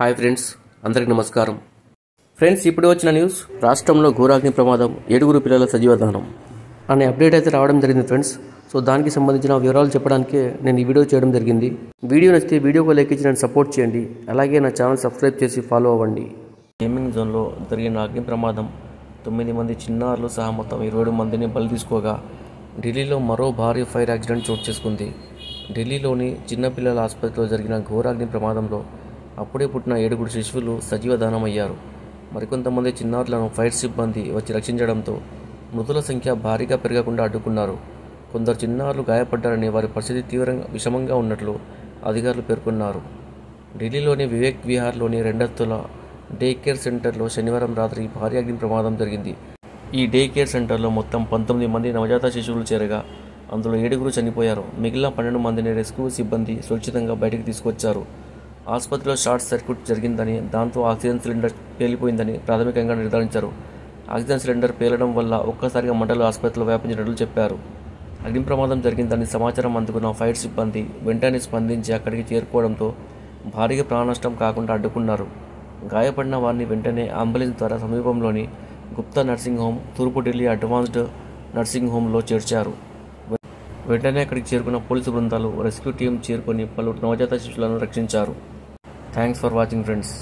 Hi friends, అందరికీ నమస్కారం. Friends, ఇప్పుడు వచ్చిన న్యూస్, రాష్ట్రంలో ఘోరాగ్ని ప్రమాదం, 7 పిల్లల సజీవ దహనం అనే అప్డేట్ అయితే రావడం జరిగింది ఫ్రెండ్స్. సో దానికి సంబంధించిన వివరాలు చెప్పడానికే నేను ఈ వీడియో చేయడం జరిగింది. వీడియో నచ్చితే వీడియోకు లైక్ ఇచ్చి నన్ను సపోర్ట్ చేయండి. అలాగే నా ఛానల్ సబ్స్క్రైబ్ చేసి ఫాలో అవ్వండి. గేమింగ్ జోన్లో జరిగిన అగ్ని ప్రమాదం 9 మంది చిన్నారులు సహా మొత్తం 27 మందిని బలి తీసుకోగా ఢిల్లీలో మరో భారీ ఫైర్ యాక్సిడెంట్ చోటు చేసుకుంది. ఢిల్లీలోని చిన్నపిల్లల ఆసుపత్రిలో జరిగిన ఘోరాగ్ని ప్రమాదంలో అప్పుడే పుట్టిన 7 శిశువులు సజీవ దహనమయ్యారు. మరికొంతమంది చిన్నారులను ఫైర్ సిబ్బంది వచ్చి రక్షించడంతో మృతుల సంఖ్య భారీగా పెరగకుండా అడ్డుకున్నారు. కొందరు చిన్నారులు గాయపడ్డారని, వారి పరిస్థితి విషమంగా ఉన్నట్లు అధికారులు పేర్కొన్నారు. ఢిల్లీలోని వివేక్ విహార్లోని రెండంతస్తుల డే కేర్ సెంటర్లో శనివారం రాత్రి భారీ అగ్ని ప్రమాదం జరిగింది. ఈ డే కేర్ సెంటర్లో మొత్తం 19 మంది నవజాత శిశువులు చేరగా అందులో 7 చనిపోయారు. మిగిలిన 12 మందిని రెస్క్యూ సిబ్బంది సురక్షితంగా బయటకు తీసుకొచ్చారు. ఆసుపత్రిలో షార్ట్ సర్క్యూట్ జరిగిందని, దాంతో ఆక్సిజన్ సిలిండర్ పేలిపోయిందని ప్రాథమికంగా నిర్ధారించారు. ఆక్సిజన్ సిలిండర్ పేలడం వల్ల ఒక్కసారిగా మంటలు ఆసుపత్రిలో వ్యాపించినట్లు చెప్పారు. అగ్ని ప్రమాదం జరిగిందని సమాచారం అందుకున్న ఫైర్ సిబ్బంది వెంటనే స్పందించి అక్కడికి చేరుకోవడంతో భారీగా ప్రాణనష్టం కాకుండా అడ్డుకున్నారు. గాయపడిన వారిని వెంటనే అంబులెన్స్ ద్వారా సమీపంలోని గుప్తా నర్సింగ్ హోమ్, తూర్పు ఢిల్లీ అడ్వాన్స్డ్ నర్సింగ్ హోమ్లో చేర్చారు. వెంటనే అక్కడికి చేరుకున్న పోలీసు బృందాలు, రెస్క్యూ టీం చేరుకొని పలువురు నవజాత శిశువులను రక్షించారు. Thanks for watching friends.